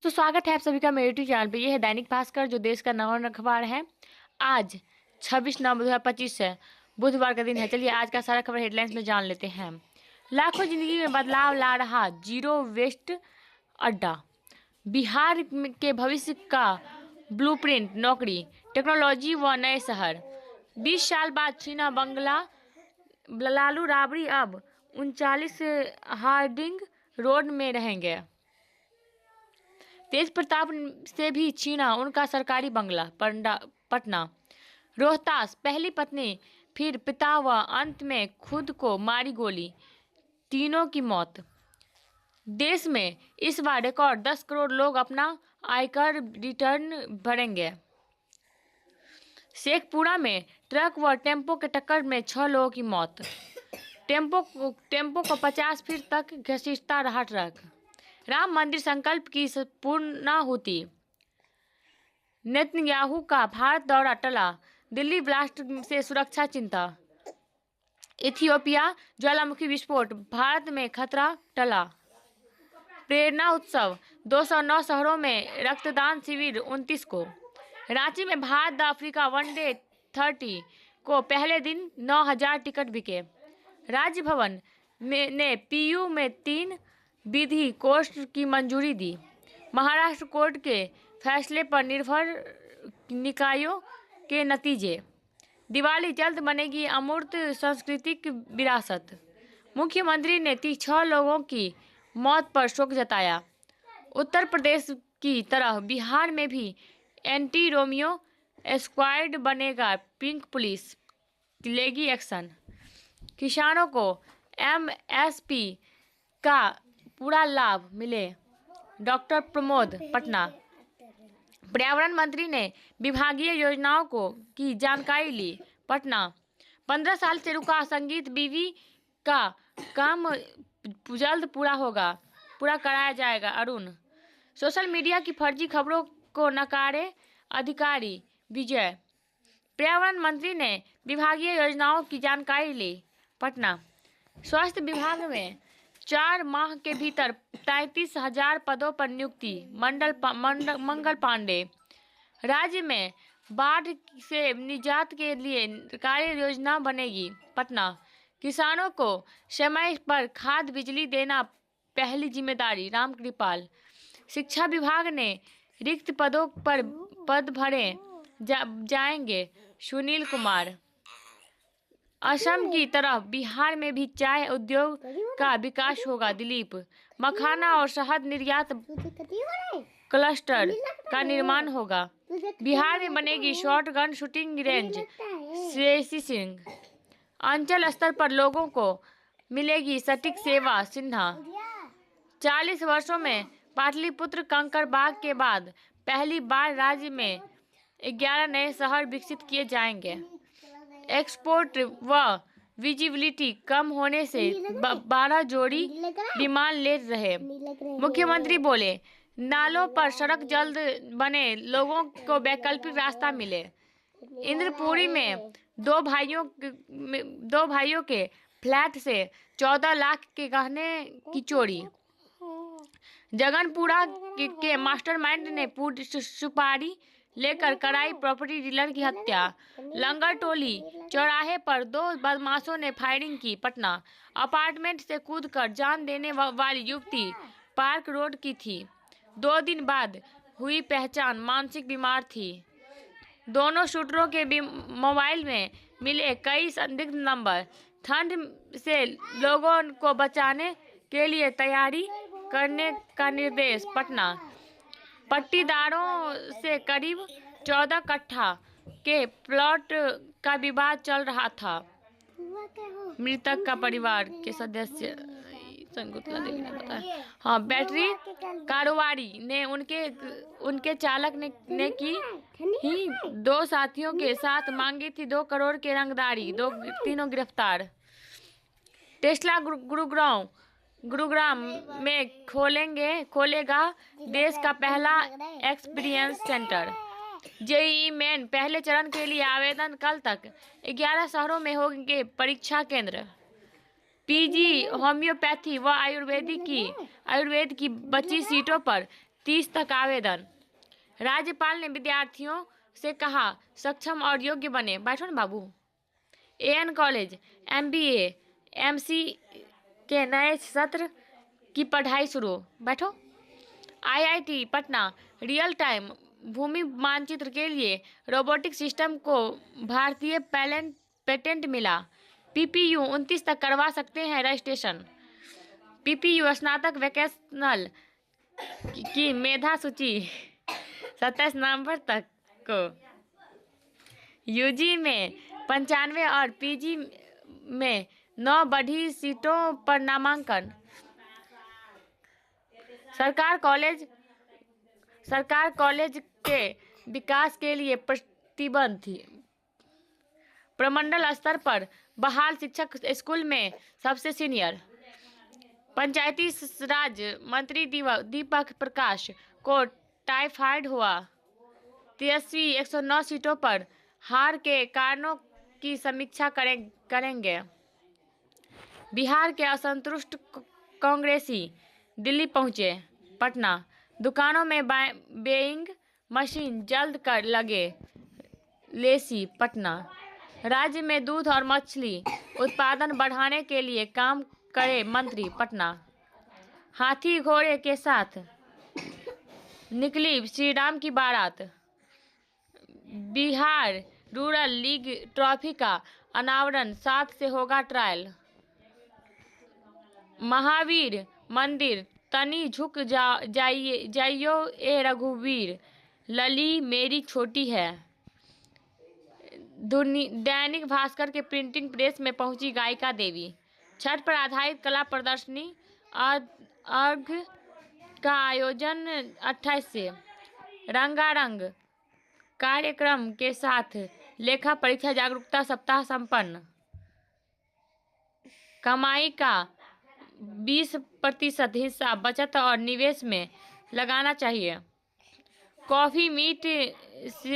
तो स्वागत है आप सभी का मेरे यूट्यूब चैनल पे। ये है दैनिक भास्कर, जो देश का नंबर वन अखबार है। आज 26 नवंबर 2025 है, बुधवार का दिन है। चलिए आज का सारा खबर हेडलाइंस में जान लेते हैं। लाखों जिंदगी में बदलाव ला रहा जीरो वेस्ट अड्डा, बिहार के भविष्य का ब्लूप्रिंट, नौकरी, टेक्नोलॉजी व नए शहर। 20 साल बाद छीना बंगला, लालू राबड़ी अब 39 हार्डिंग रोड में रहेंगे। तेज प्रताप से भी छीना उनका सरकारी बंगला, पटना। रोहतास, पहली पत्नी फिर पिता व अंत में खुद को मारी गोली, तीनों की मौत। देश में इस बार रिकॉर्ड 10 करोड़ लोग अपना आयकर रिटर्न भरेंगे। शेखपुरा में ट्रक व टेम्पो के टक्कर में 6 लोगों की मौत। टेम्पो को 50 फीट तक घसीटता रहा ट्रक। राम मंदिर संकल्प की पूर्णाहुति। नेतन्याहू का भारत दौरा टला, दिल्ली ब्लास्ट से सुरक्षा चिंता। इथियोपिया ज्वालामुखी विस्फोट, भारत में खतरा टला। प्रेरणा उत्सव, 209 शहरों में रक्तदान शिविर 29 को। रांची में भारत अफ्रीका वनडे 30 को पहले दिन 9,000 टिकट बिके। राज्य भवन ने पीयू में 3 विधि कोर्स की मंजूरी दी। महाराष्ट्र कोर्ट के फैसले पर निर्भर निकायों के नतीजे। दिवाली जल्द बनेगी अमूर्त सांस्कृतिक विरासत। मुख्यमंत्री ने 6 लोगों की मौत पर शोक जताया। उत्तर प्रदेश की तरह बिहार में भी एंटी रोमियो स्क्वाड बनेगा, पिंक पुलिस लेगी एक्शन। किसानों को एमएसपी का पूरा लाभ मिले, डॉक्टर प्रमोद, पटना। पर्यावरण मंत्री ने विभागीय योजनाओं की जानकारी ली, पटना। 15 साल से रुका संगीत बीवी का काम जल्द पूरा कराया जाएगा, अरुण। सोशल मीडिया की फर्जी खबरों को नकारे अधिकारी, विजय। पर्यावरण मंत्री ने विभागीय योजनाओं की जानकारी ली, पटना। स्वास्थ्य विभाग में 4 माह के भीतर 33,000 पदों पर नियुक्ति, मंगल पांडे। राज्य में बाढ़ से निजात के लिए कार्य योजना बनेगी, पटना। किसानों को समय पर खाद बिजली देना पहली जिम्मेदारी, रामकृपाल। शिक्षा विभाग ने रिक्त पदों पर पद भरे जाएंगे, सुनील कुमार। असम की तरह बिहार में भी चाय उद्योग का विकास होगा, दिलीप। मखाना और शहद निर्यात क्लस्टर का निर्माण होगा। बिहार में बनेगी short gun shooting range, Shreyasi Singh. अंचल स्तर पर लोगों को मिलेगी सटीक सेवा, सिन्हा। 40 वर्षों में पाटलिपुत्र कंकर बाग के बाद पहली बार राज्य में 11 नए शहर विकसित किए जाएंगे। एक्सपोर्ट व विजिबिलिटी कम होने से 12 जोड़ी विमान लेट रहे, मुख्यमंत्री बोले। नालों पर सड़क जल्द बने, लोगों को वैकल्पिक रास्ता मिले। इंद्रपुरी में दो भाइयों के फ्लैट से 14 लाख के गहने की चोरी। जगनपुरा के मास्टरमाइंड ने सुपारी लेकर कराई प्रॉपर्टी डीलर की हत्या। लंगर टोली चौराहे पर 2 बदमाशों ने फायरिंग की, पटना। अपार्टमेंट से कूदकर जान देने वाली युवती पार्क रोड की थी। 2 दिन बाद हुई पहचान, मानसिक बीमार थी। दोनों शूटरों के मोबाइल में मिले कई संदिग्ध नंबर। ठंड से लोगों को बचाने के लिए तैयारी करने का निर्देश, पटना। पट्टीदारों से करीब 14 कट्ठा के प्लॉट का विवाद चल रहा था। मृतक का परिवार के सदस्य संगुतला देवी ने बताया। हाँ, बैटरी कारोबारी ने उनके चालक ने की ही 2 साथियों के साथ मांगी थी 2 करोड़ के रंगदारी, तीनों गिरफ्तार। टेस्ला गुरुग्राम में खोलेगा देश का पहला एक्सपीरियंस सेंटर। जेईई मेन पहले चरण के लिए आवेदन कल तक। 11 शहरों में होंगे परीक्षा केंद्र। पीजी होम्योपैथी व आयुर्वेद की बची सीटों पर 30 तक आवेदन। राज्यपाल ने विद्यार्थियों से कहा सक्षम और योग्य बने। बैठो ना बाबू। AN कॉलेज MBA MC के नए सत्र की पढ़ाई शुरू। बैठो। IIT पटना रियल टाइम भूमि मानचित्र के लिए रोबोटिक सिस्टम को भारतीय पेटेंट मिला। PPU 29 तक करवा सकते हैं रजिस्ट्रेशन। PPU स्नातक वोकेशनल की मेधा सूची 27 नवंबर तक को। UG में 95 और PG में 9 बढ़ी सीटों पर नामांकन। सरकार कॉलेज के विकास के लिए प्रतिबद्ध थी। प्रमंडल स्तर पर बहाल शिक्षक स्कूल में सबसे सीनियर। पंचायती राज मंत्री दीपक प्रकाश को टाइफाइड हुआ। तेजस्वी 109 सीटों पर हार के कारणों की समीक्षा करेंगे। बिहार के असंतुष्ट कांग्रेसी दिल्ली पहुंचे। पटना दुकानों में वेइंग मशीन जल्द कर लगे लेसी। पटना राज्य में दूध और मछली उत्पादन बढ़ाने के लिए काम करे मंत्री। पटना हाथी घोड़े के साथ निकली श्रीराम की बारात। बिहार रूरल लीग ट्रॉफी का अनावरण 7 से होगा ट्रायल। महावीर मंदिर तनी झुक जाइयो ए रघुवीर लली मेरी छोटी है। दैनिक भास्कर के प्रिंटिंग प्रेस में पहुंची गायिका देवी। छठ पर आधारित कला प्रदर्शनी अर्घ का आयोजन 28 से। रंगारंग कार्यक्रम के साथ लेखा परीक्षा जागरूकता सप्ताह संपन्न। कमाई का 20% हिस्सा बचत और निवेश में लगाना चाहिए। कॉफी मीट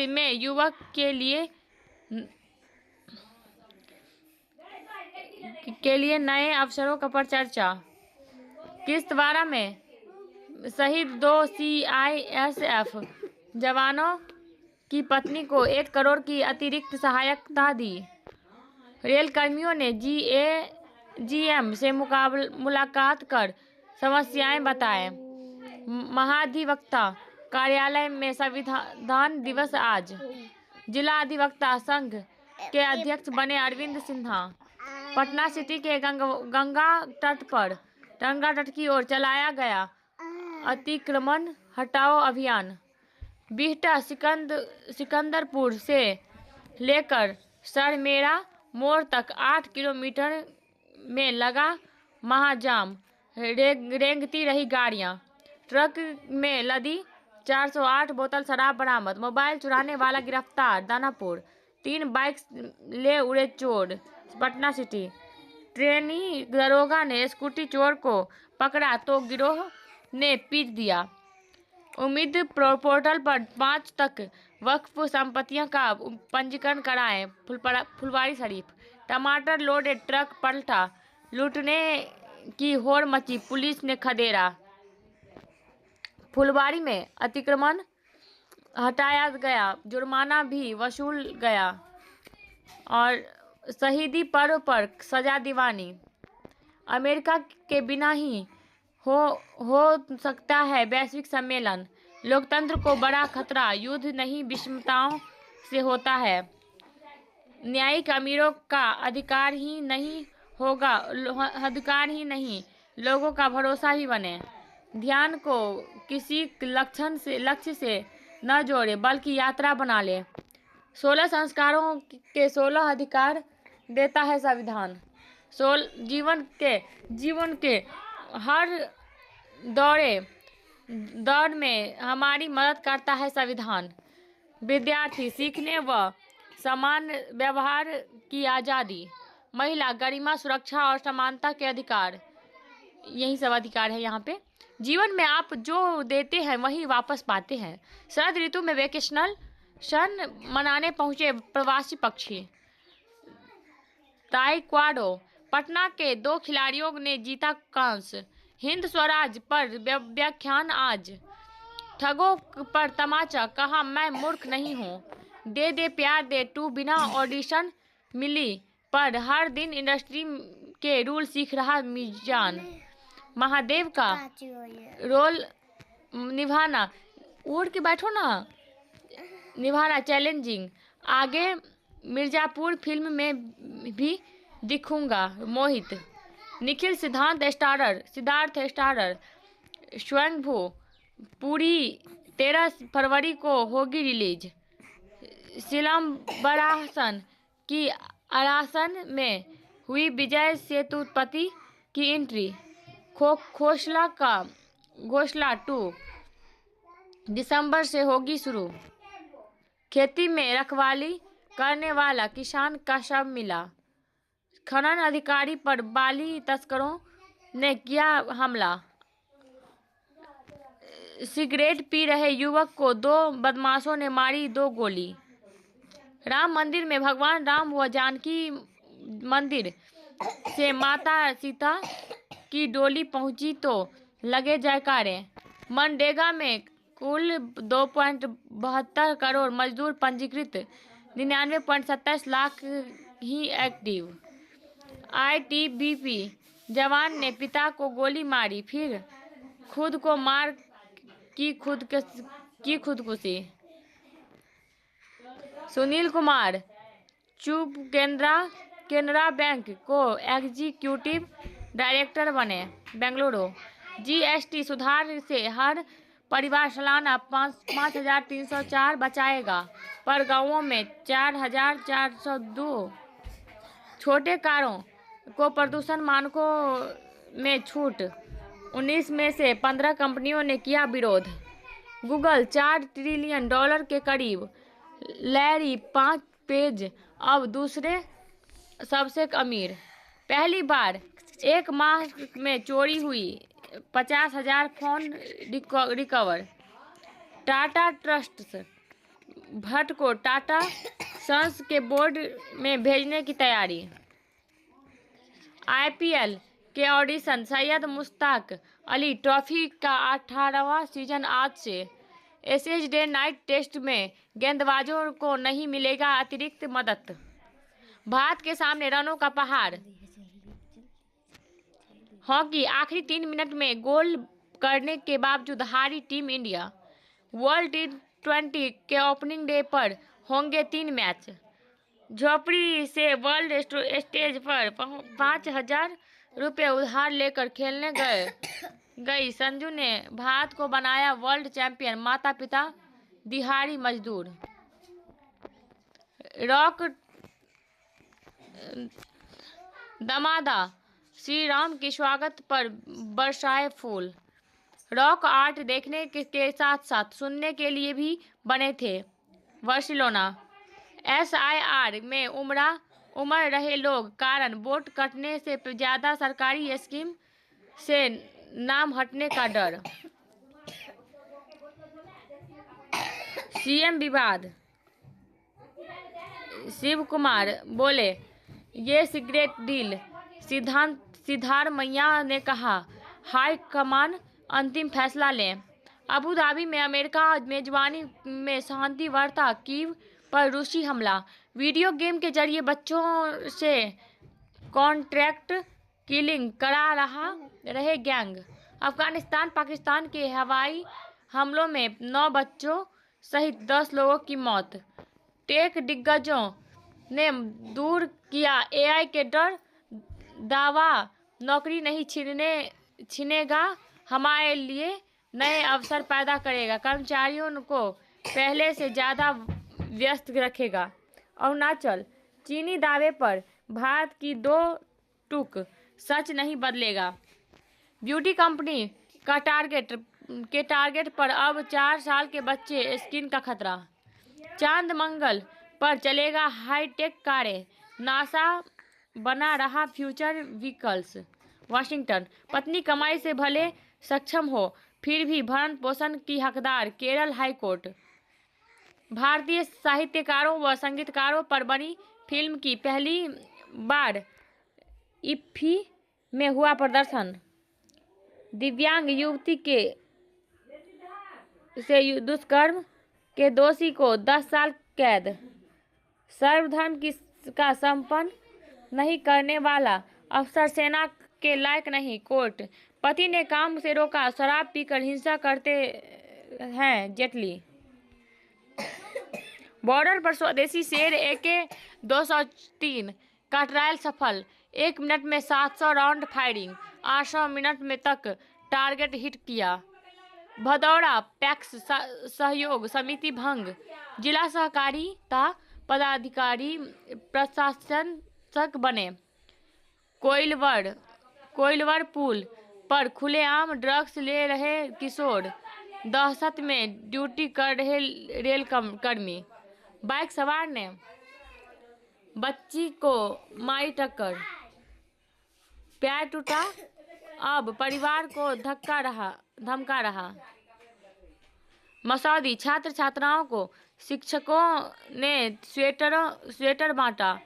में युवक के लिए नए अवसरों पर चर्चा। किश्तवाड़ा में शहीद 2 CISF जवानों की पत्नी को 1 करोड़ की अतिरिक्त सहायता दी। रेल कर्मियों ने GM से मुलाकात कर समस्याएं बताएं। महाधिवक्ता कार्यालय में संविधान दिवस आज। जिला अधिवक्ता संघ के अध्यक्ष बने अरविंद सिन्हा। पटना सिटी के गंगा तट की ओर चलाया गया अतिक्रमण हटाओ अभियान। बिहटा सिकंदरपुर से लेकर सरमेरा मोड़ तक 8 किलोमीटर में लगा महाजाम। रेंगती रही गाड़ियां। ट्रक में लदी 408 बोतल शराब बरामद। मोबाइल चुराने वाला गिरफ्तार। दानापुर 3 बाइक ले उड़े चोर। पटना सिटी ट्रेनी दरोगा ने स्कूटी चोर को पकड़ा तो गिरोह ने पीट दिया। उम्मीद पोर्टल पर 5 तक वक्फ संपत्तियों का पंजीकरण कराएं। फुलवारी शरीफ टमाटर लोडेड ट्रक पलटा। लूटने की होड़ मची, पुलिस ने खदेड़ा। फुलवारी में अतिक्रमण हटाया गया, जुर्माना भी वसूल गया और शहीदी पर्व पर सजा दीवानी। अमेरिका के बिना ही हो सकता है वैश्विक सम्मेलन। लोकतंत्र को बड़ा खतरा युद्ध नहीं विषमताओं से होता है। न्यायिक अमीरों का अधिकार ही नहीं, लोगों का भरोसा भी बने। ध्यान को किसी लक्ष्य से न जोड़े बल्कि यात्रा बना ले। 16 संस्कारों के 16 अधिकार देता है संविधान। जीवन के हर दौर में हमारी मदद करता है संविधान। विद्यार्थी सीखने व समान व्यवहार की आज़ादी। महिला गरिमा, सुरक्षा और समानता के अधिकार। यही सब अधिकार है यहाँ पे। जीवन में आप जो देते हैं वही वापस पाते हैं। शरद ऋतु में वेकेशनल मनाने पहुंचे प्रवासी पक्षी। ताइक्वांडो पटना के 2 खिलाड़ियों ने जीता कांस्य। हिंद स्वराज पर व्याख्यान आज। ठगों पर तमाचा, कहा मैं मूर्ख नहीं हूँ। दे दे प्यार दे टू बिना ऑडिशन मिली, पर हर दिन इंडस्ट्री के रूल सीख रहा मीजान। महादेव का रोल निभाना, उड़ के बैठो ना, निभाना चैलेंजिंग। आगे मिर्जापुर फिल्म में भी दिखूंगा मोहित। निखिल सिद्धार्थ स्टारर। स्वयंभू पूरी 13 फरवरी को होगी रिलीज। सिलम्बरासन की आरासन में हुई विजय सेतुपति की एंट्री। घोषला 2 दिसंबर से होगी शुरू। खेती में रखवाली करने वाला किसान का शव मिला। खनन अधिकारी पर बाली तस्करों ने किया हमला। सिगरेट पी रहे युवक को 2 बदमाशों ने मारी 2 गोली। राम मंदिर में भगवान राम व जानकी मंदिर से माता सीता की डोली पहुंची तो लगे जयकारे। मनरेगा में कुल 2.72 करोड़ मजदूर पंजीकृत, 99.27 लाख ही एक्टिव। आईटीबीपी जवान ने पिता को गोली मारी, फिर खुद को मार की खुदकुशी। सुनील कुमार चुप केनरा बैंक को एग्जीक्यूटिव डायरेक्टर बने। बेंगलुरु जीएसटी सुधार से हर परिवार सालाना 5,304 बचाएगा, पर गांवों में 4,402। छोटे कारों को प्रदूषण मानकों में छूट, 19 में से 15 कंपनियों ने किया विरोध। गूगल $4 ट्रिलियन के करीब, लैरी 5 पेज अब दूसरे सबसे अमीर। पहली बार एक माह में चोरी हुई, 50,000 phone recover. Tata trusts Bhatt को टाटा सन्स के बोर्ड में भेजने की तैयारी। आईपीएल के ऑडिशन, सैयद मुश्ताक अली ट्रॉफी का 18वां सीजन आज से। एशेज डे नाइट टेस्ट में गेंदबाजों को नहीं मिलेगा अतिरिक्त मदद। भारत के सामने रनों का पहाड़। हॉकी, आखिरी 3 मिनट में गोल करने के बावजूद हारी टीम इंडिया। वर्ल्ड T20 के ओपनिंग डे पर होंगे 3 मैच। झोपड़ी से वर्ल्ड स्टेज पर 5,000 रुपये उधार लेकर खेलने गई संजू ने भारत को बनाया वर्ल्ड चैंपियन। माता पिता दिहाड़ी मजदूर। रॉक दमादा श्री राम के स्वागत पर बरसाए फूल। रॉक आर्ट देखने के साथ साथ सुनने के लिए भी बने थे। बार्सिलोना SIR में उमड़ रहे लोग कारण वोट कटने से ज्यादा सरकारी स्कीम से नाम हटने का डर। सीएम विवाद, शिव कुमार बोले ये सिगरेट डील। सिद्धारमैया ने कहा हाई कमान अंतिम फैसला लें। अबू धाबी में अमेरिका मेजबानी में शांति वार्ता, कीव पर रूसी हमला। वीडियो गेम के जरिए बच्चों से कॉन्ट्रैक्ट किलिंग करा रहे गैंग। अफगानिस्तान पाकिस्तान के हवाई हमलों में 9 बच्चों सहित 10 लोगों की मौत। टेक दिग्गजों ने दूर किया AI के डर, दावा नौकरी नहीं छीनेगा, हमारे लिए नए अवसर पैदा करेगा, कर्मचारियों को पहले से ज्यादा व्यस्त रखेगा। अरुणाचल चीनी दावे पर भारत की 2 टूक सच नहीं बदलेगा। ब्यूटी कंपनी का टारगेट पर अब 4 साल के बच्चे स्किन का खतरा। चांद मंगल पर चलेगा हाईटेक कारें, नासा बना रहा फ्यूचर व्हीकल्स। वाशिंगटन पत्नी कमाई से भले सक्षम हो फिर भी भरण पोषण की हकदार, केरल हाईकोर्ट। भारतीय साहित्यकारों व संगीतकारों पर बनी फिल्म की पहली बार इफ्फी में हुआ प्रदर्शन। दिव्यांग युवती के से दुष्कर्म के दोषी को 10 साल कैद। सर्वधर्म का संपन्न नहीं करने वाला अफसर सेना के लायक नहीं, कोर्ट। पति ने काम से रोका, शराब पीकर हिंसा करते हैं, जेटली। बॉर्डर पर स्वदेशी शेर AK-203 का ट्रायल सफल, 1 मिनट में 700 राउंड फायरिंग, 800 मिनट में तक टारगेट हिट किया। भदौरा पैक्स सहयोग समिति भंग, जिला सहकारिता पदाधिकारी प्रशासक बने। कोइलवर पुल पर खुलेआम ड्रग्स ले रहे किशोर, दहशत में ड्यूटी कर रहे रेल कर्मी। बाइक सवार ने बच्ची को मारी टक्कर, पैर टूटा, अब परिवार को धमका रहा। मसौदी, छात्र छात्राओं को शिक्षकों ने स्वेटर बांटा।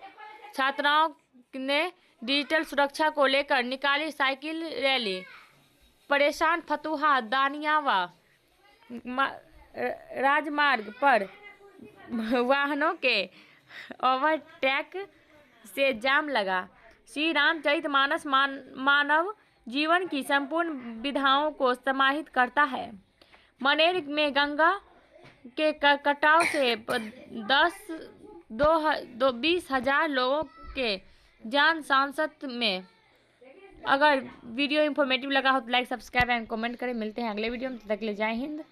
छात्राओं ने डिजिटल सुरक्षा को लेकर निकाली साइकिल रैली। परेशान फतुहा, दानियावा राजमार्ग पर वाहनों के ओवरटेक से जाम लगा। श्री रामचरितमानस मानव जीवन की संपूर्ण विधाओं को समाहित करता है। मनेर में गंगा के कटाव से 20,000 लोगों के जान सांसत में। अगर वीडियो इंफॉर्मेटिव लगा हो तो लाइक, सब्सक्राइब एंड कमेंट करें। मिलते हैं अगले वीडियो में, तब तक के लिए जय हिंद।